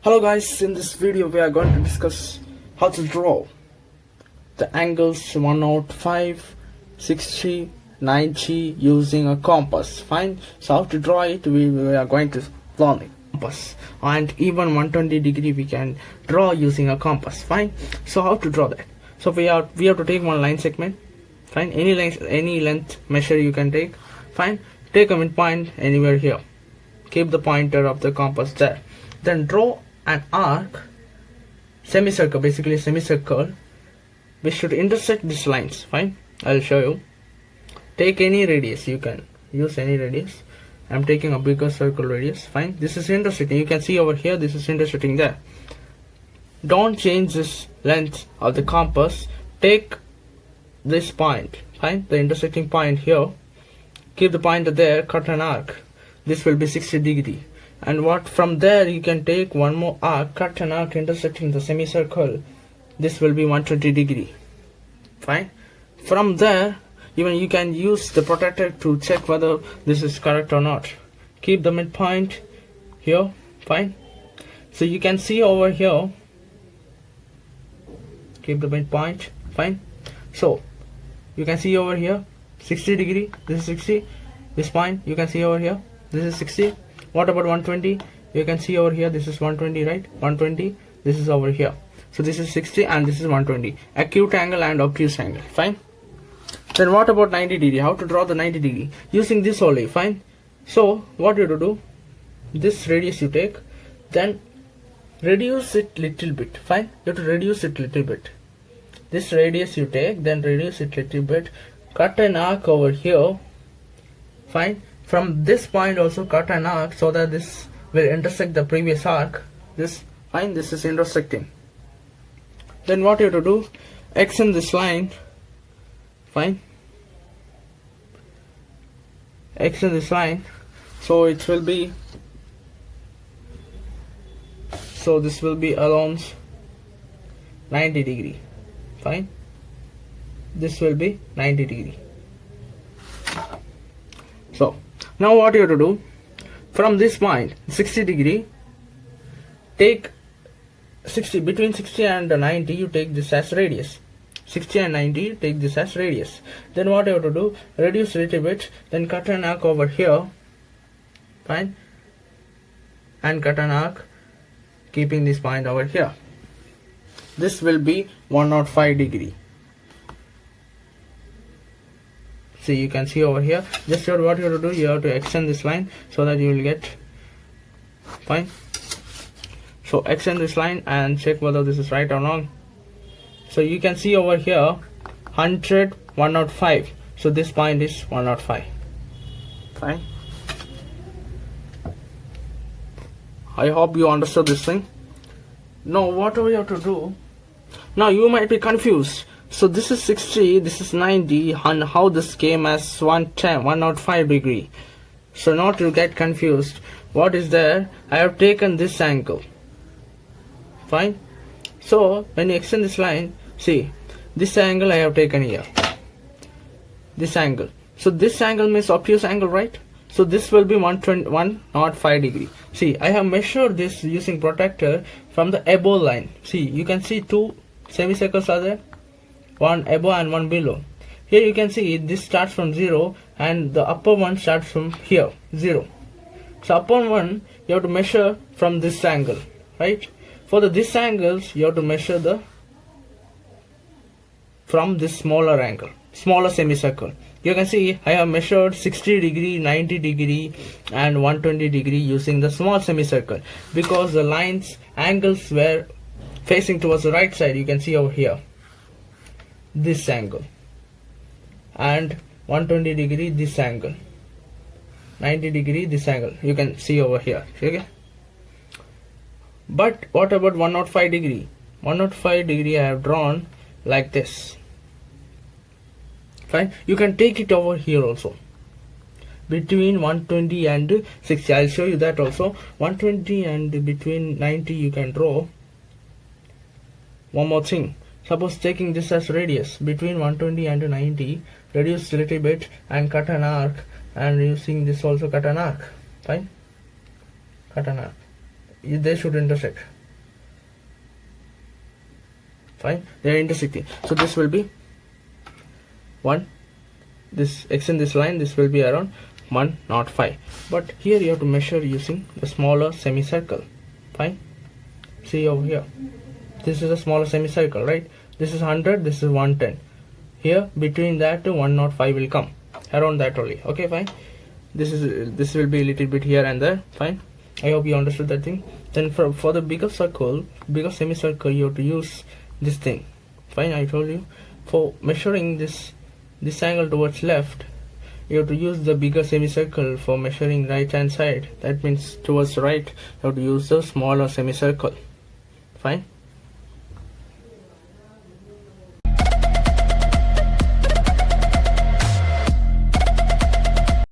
Hello guys, in this video we are going to discuss how to draw the angles 105, 60, 90 using a compass. Fine. So how to draw it, we are going to learn a compass, and even 120 degree we can draw using a compass. Fine. So how to draw that? So we have to take one line segment. Fine. Any length measure you can take. Fine. Take a midpoint anywhere here. Keep the pointer of the compass there. Then draw an arc, semicircle, basically a semicircle, which should intersect these lines. Fine. I'll show you. Take any radius, you can use any radius. I'm taking a bigger circle radius. Fine. This is intersecting. You can see over here, this is intersecting there. Don't change this length of the compass. Take this point. Fine. The intersecting point here. Keep the pointer there. Cut an arc. This will be 60 degree. And what from there you can take one more arc, cut an arc intersecting the semicircle. This will be 120 degree. Fine. From there, even you can use the protractor to check whether this is correct or not. Keep the midpoint here. Fine. So you can see over here. Keep the midpoint. Fine. So you can see over here 60 degree. This is 60. This point you can see over here. This is 60. What about 120? You can see over here, this is 120, right? 120, this is over here. So this is 60 and this is 120. Acute angle and obtuse angle. Fine. Then what about 90 degree? How to draw the 90 degree? Using this only. Fine. So what you have to do? This radius you take, then reduce it little bit. Fine. You have to reduce it little bit. This radius you take, then reduce it little bit. Cut an arc over here. Fine. From this point also cut an arc so that this will intersect the previous arc. This, fine, this is intersecting. Then what you have to do? Extend this line. Fine. Extend this line. So it will be, so this will be around 90 degree. Fine. This will be 90 degree. So now what you have to do? From this point 60 degree, take 60, between 60 and 90 you take this as radius. 60 and 90 take this as radius. Then what you have to do? Reduce a little bit, then cut an arc over here. Fine. And cut an arc keeping this point over here. This will be 105 degree. See, you can see over here. Just what you have to do, you have to extend this line so that you will get. Fine. So extend this line and check whether this is right or wrong. So you can see over here 100, 105. So this point is 105. Fine. I hope you understood this thing. Now what do we have to do? Now you might be confused. So this is 60, this is 90, and how this came as 110, 105 degree. So not to get confused, what is there? I have taken this angle. Fine. So when you extend this line, see, this angle I have taken here. This angle. So this angle means obtuse angle, right? So this will be 105 degree. See, I have measured this using protractor from the above line. See, you can see two semicircles are there. One above and one below. Here you can see this starts from 0 and the upper one starts from here, 0. So upper one you have to measure from this angle, right? For this angles you have to measure the from this smaller angle, smaller semicircle. You can see I have measured 60 degree, 90 degree and 120 degree using the small semicircle because the lines angles were facing towards the right side. You can see over here. This angle and 120 degree this angle, 90 degree this angle, you can see over here. Okay. But what about 105 degree? 105 degree I have drawn like this. Fine. You can take it over here also between 120 and 60. I'll show you that also. 120 and between 90 you can draw. One more thing. Suppose taking this as radius between 120 and 90, reduce a little bit and cut an arc, and using this also cut an arc. Fine. Cut an arc. They should intersect. Fine, they are intersecting, so this will be 1, this extend this line, this will be around 105. But here you have to measure using the smaller semicircle. Fine, see over here, this is a smaller semicircle, right? This is 100, this is 110. Here between that to 105 will come, around that only. Okay, fine. This will be a little bit here and there. Fine, I hope you understood that thing. Then for the bigger circle, bigger semicircle, you have to use this thing. Fine, I told you, for measuring this angle towards left, you have to use the bigger semicircle. For measuring right hand side, that means towards right, you have to use the smaller semicircle. Fine.